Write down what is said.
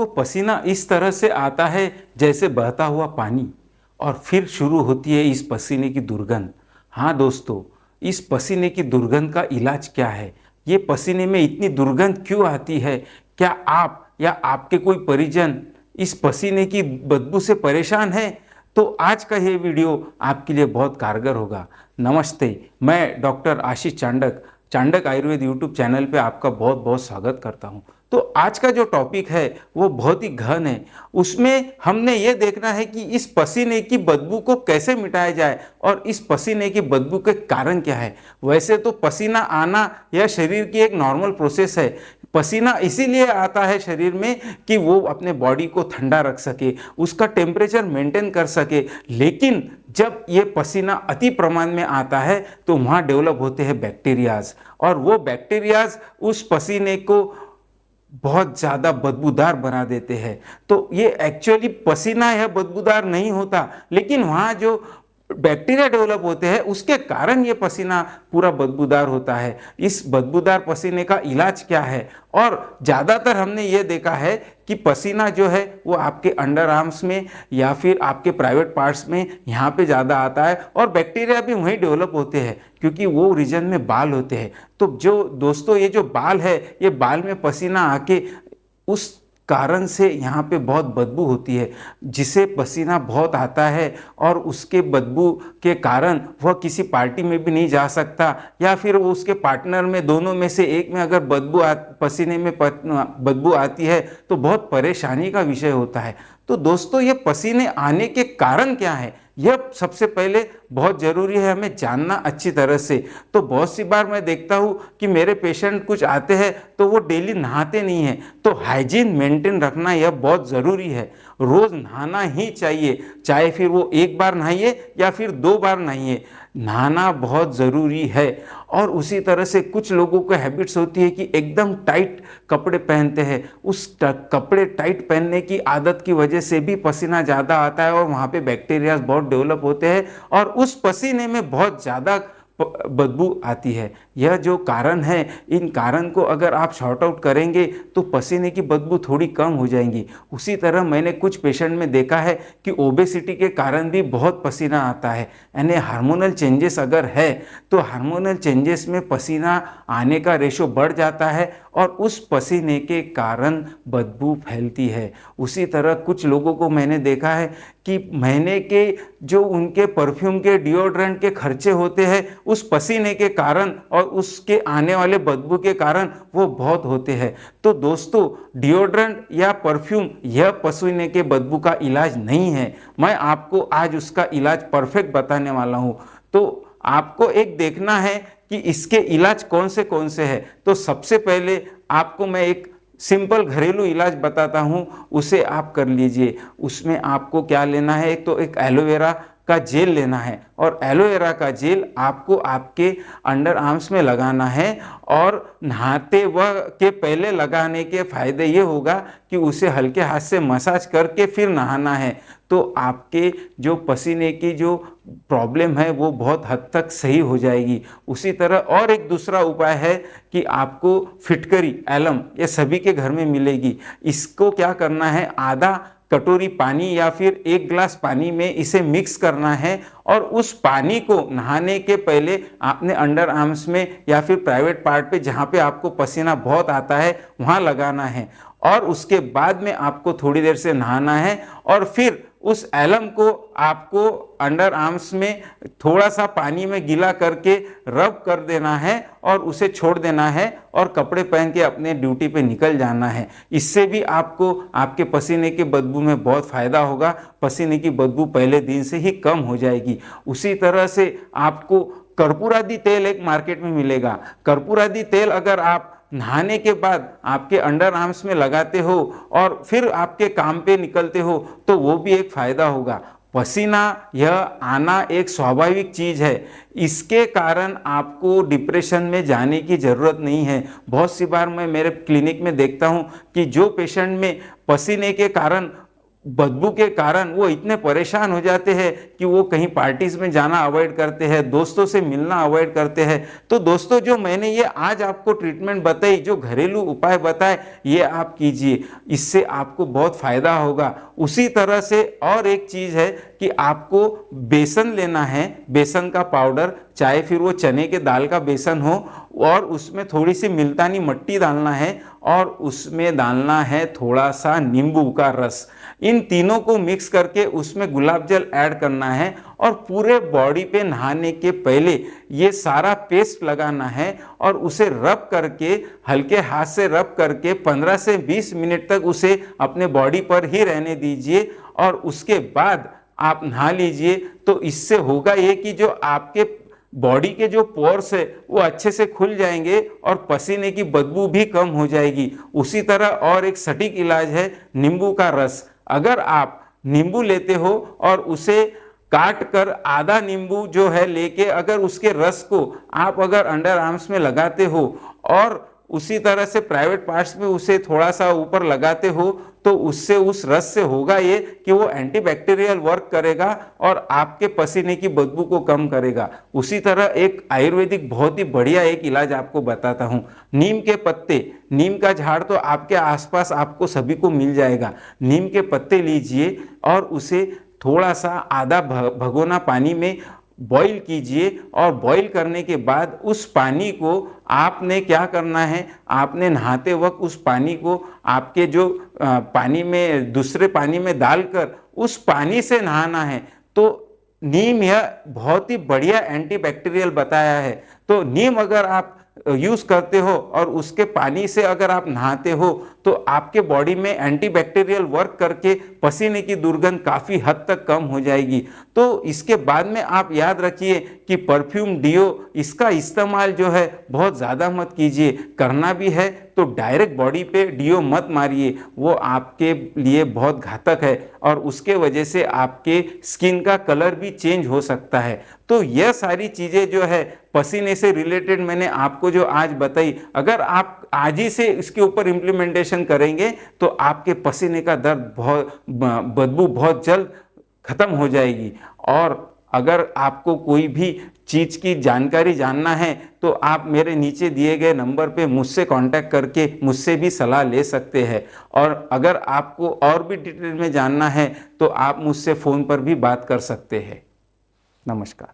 को पसीना इस तरह से आता है जैसे बहता हुआ पानी, और फिर शुरू होती है इस पसीने की दुर्गंध। हाँ दोस्तों, इस पसीने की दुर्गंध का इलाज क्या है? ये पसीने में इतनी दुर्गंध क्यों आती है? क्या आप या आपके कोई परिजन इस पसीने की बदबू से परेशान है? तो आज का ये वीडियो आपके लिए बहुत कारगर होगा। नमस्ते, मैं डॉक्टर आशीष चांडक, चांडक आयुर्वेद यूट्यूब चैनल पे आपका बहुत बहुत स्वागत करता हूँ। तो आज का जो टॉपिक है वो बहुत ही गहन है। उसमें हमने ये देखना है कि इस पसीने की बदबू को कैसे मिटाया जाए और इस पसीने की बदबू के कारण क्या है। वैसे तो पसीना आना यह शरीर की एक नॉर्मल प्रोसेस है। पसीना इसीलिए आता है शरीर में कि वो अपने बॉडी को ठंडा रख सके, उसका टेम्परेचर मेंटेन कर सके। लेकिन जब ये पसीना अति प्रमाण में आता है तो वहाँ डेवलप होते हैं बैक्टीरियाज, और वो बैक्टीरियाज उस पसीने को बहुत ज़्यादा बदबूदार बना देते हैं। तो ये एक्चुअली पसीना यह बदबूदार नहीं होता, लेकिन वहाँ जो बैक्टीरिया डेवलप होते हैं उसके कारण ये पसीना पूरा बदबूदार होता है। इस बदबूदार पसीने का इलाज क्या है? और ज़्यादातर हमने ये देखा है कि पसीना जो है वो आपके अंडर आर्म्स में या फिर आपके प्राइवेट पार्ट्स में यहाँ पे ज़्यादा आता है, और बैक्टीरिया भी वहीं डेवलप होते हैं क्योंकि वो रीजन में बाल होते हैं। तो जो दोस्तों ये जो बाल है, ये बाल में पसीना आके उस कारण से यहाँ पे बहुत बदबू होती है। जिसे पसीना बहुत आता है और उसके बदबू के कारण वह किसी पार्टी में भी नहीं जा सकता, या फिर वो उसके पार्टनर में दोनों में से एक में अगर पसीने में बदबू आती है तो बहुत परेशानी का विषय होता है। तो दोस्तों, ये पसीने आने के कारण क्या है, यह सबसे पहले बहुत ज़रूरी है हमें जानना अच्छी तरह से। तो बहुत सी बार मैं देखता हूँ कि मेरे पेशेंट कुछ आते हैं तो वो डेली नहाते नहीं हैं। तो हाइजीन मेंटेन रखना यह बहुत ज़रूरी है। रोज़ नहाना ही चाहिए, चाहे फिर वो एक बार नहाइए या फिर 2 बार नहाइए, नहाना बहुत ज़रूरी है। और उसी तरह से कुछ लोगों को हैबिट्स होती है कि एकदम टाइट कपड़े पहनते हैं। उस कपड़े टाइट पहनने की आदत की वजह से भी पसीना ज़्यादा आता है और वहाँ पे बैक्टीरियाज बहुत डेवलप होते हैं और उस पसीने में बहुत ज़्यादा बदबू आती है। यह जो कारण है, इन कारण को अगर आप शॉर्ट आउट करेंगे तो पसीने की बदबू थोड़ी कम हो जाएंगी। उसी तरह मैंने कुछ पेशेंट में देखा है कि ओबेसिटी के कारण भी बहुत पसीना आता है। यानी हार्मोनल चेंजेस अगर है तो हार्मोनल चेंजेस में पसीना आने का रेशो बढ़ जाता है और उस पसीने के कारण बदबू फैलती है। उसी तरह कुछ लोगों को मैंने देखा है कि महीने के जो उनके परफ्यूम के, डिओड्रेंट के खर्चे होते हैं उस पसीने के कारण और उसके आने वाले बदबू के कारण वो बहुत होते हैं। तो दोस्तों, डिओड्रेंट या परफ्यूम यह पसीने के बदबू का इलाज नहीं है। मैं आपको आज उसका इलाज परफेक्ट बताने वाला हूँ। तो आपको एक देखना है कि इसके इलाज कौन से हैं। तो सबसे पहले आपको मैं एक सिंपल घरेलू इलाज बताता हूँ, उसे आप कर लीजिए। उसमें आपको क्या लेना है, एक तो एक एलोवेरा का जेल लेना है, और एलोवेरा का जेल आपको आपके अंडर आर्म्स में लगाना है। और नहाते वक्त के पहले लगाने के फ़ायदे ये होगा कि उसे हल्के हाथ से मसाज करके फिर नहाना है। तो आपके जो पसीने की जो प्रॉब्लम है वो बहुत हद तक सही हो जाएगी। उसी तरह और एक दूसरा उपाय है कि आपको फिटकरी, एलम, ये सभी के घर में मिलेगी। इसको क्या करना है, आधा कटोरी पानी या फिर 1 गिलास पानी में इसे मिक्स करना है, और उस पानी को नहाने के पहले आपने अंडर आर्म्स में या फिर प्राइवेट पार्ट पे जहाँ पे आपको पसीना बहुत आता है वहाँ लगाना है। और उसके बाद में आपको थोड़ी देर से नहाना है, और फिर उस एलम को आपको अंडर आर्म्स में थोड़ा सा पानी में गीला करके रब कर देना है और उसे छोड़ देना है, और कपड़े पहन के अपने ड्यूटी पे निकल जाना है। इससे भी आपको आपके पसीने की बदबू में बहुत फ़ायदा होगा। पसीने की बदबू पहले दिन से ही कम हो जाएगी। उसी तरह से आपको कर्पूरादि तेल एक मार्केट में मिलेगा। कर्पूरादि तेल अगर आप नहाने के बाद आपके अंडर आर्म्स में लगाते हो और फिर आपके काम पे निकलते हो तो वो भी एक फ़ायदा होगा। पसीना यह आना एक स्वाभाविक चीज़ है, इसके कारण आपको डिप्रेशन में जाने की ज़रूरत नहीं है। बहुत सी बार मैं मेरे क्लिनिक में देखता हूँ कि जो पेशेंट में पसीने के कारण बदबू के कारण वो इतने परेशान हो जाते हैं कि वो कहीं पार्टीज में जाना अवॉइड करते हैं, दोस्तों से मिलना अवॉइड करते हैं। तो दोस्तों, जो मैंने ये आज आपको ट्रीटमेंट बताई, जो घरेलू उपाय बताए, ये आप कीजिए, इससे आपको बहुत फायदा होगा। उसी तरह से और एक चीज है कि आपको बेसन लेना है, बेसन का पाउडर, चाहे फिर वो चने के दाल का बेसन हो, और उसमें थोड़ी सी मुल्तानी मिट्टी डालना है, और उसमें डालना है थोड़ा सा नींबू का रस। इन तीनों को मिक्स करके उसमें गुलाब जल ऐड करना है, और पूरे बॉडी पे नहाने के पहले ये सारा पेस्ट लगाना है, और उसे रब करके, हल्के हाथ से रब करके 15 से 20 मिनट तक उसे अपने बॉडी पर ही रहने दीजिए, और उसके बाद आप नहा लीजिए। तो इससे होगा ये कि जो आपके बॉडी के जो पोर्स है वो अच्छे से खुल जाएंगे, और पसीने की बदबू भी कम हो जाएगी। उसी तरह और एक सटीक इलाज है नींबू का रस। अगर आप नींबू लेते हो और उसे काट कर आधा नींबू जो है लेके, अगर उसके रस को आप अगर अंडर आर्म्स में लगाते हो, और उसी तरह से प्राइवेट पार्ट्स में उसे थोड़ा सा ऊपर लगाते हो, तो उससे, उस रस से होगा ये कि वो एंटीबैक्टीरियल वर्क करेगा और आपके पसीने की बदबू को कम करेगा। उसी तरह एक आयुर्वेदिक बहुत ही बढ़िया एक इलाज आपको बताता हूँ। नीम के पत्ते, नीम का झाड़ तो आपके आसपास आपको सभी को मिल जाएगा। नीम के पत्ते लीजिए और उसे थोड़ा सा आधा भगोना पानी में बॉईल कीजिए, और बॉईल करने के बाद उस पानी को आपने क्या करना है, आपने नहाते वक्त उस पानी को आपके जो पानी में, दूसरे पानी में डालकर उस पानी से नहाना है। तो नीम यह बहुत ही बढ़िया एंटीबैक्टीरियल बताया है। तो नीम अगर आप यूज करते हो और उसके पानी से अगर आप नहाते हो, तो आपके बॉडी में एंटीबैक्टीरियल वर्क करके पसीने की दुर्गंध काफ़ी हद तक कम हो जाएगी। तो इसके बाद में आप याद रखिए कि परफ्यूम, डियो, इसका इस्तेमाल जो है बहुत ज़्यादा मत कीजिए। करना भी है तो डायरेक्ट बॉडी पे डियो मत मारिए, वो आपके लिए बहुत घातक है, और उसके वजह से आपके स्किन का कलर भी चेंज हो सकता है। तो यह सारी चीज़ें जो है पसीने से रिलेटेड मैंने आपको जो आज बताई, अगर आप आज ही से इसके ऊपर इम्प्लीमेंटेशन करेंगे तो आपके पसीने का दर्द, बहुत बदबू बहुत जल्द खत्म हो जाएगी। और अगर आपको कोई भी चीज़ की जानकारी जानना है तो आप मेरे नीचे दिए गए नंबर पे मुझसे कांटेक्ट करके मुझसे भी सलाह ले सकते हैं। और अगर आपको और भी डिटेल में जानना है तो आप मुझसे फ़ोन पर भी बात कर सकते हैं। नमस्कार।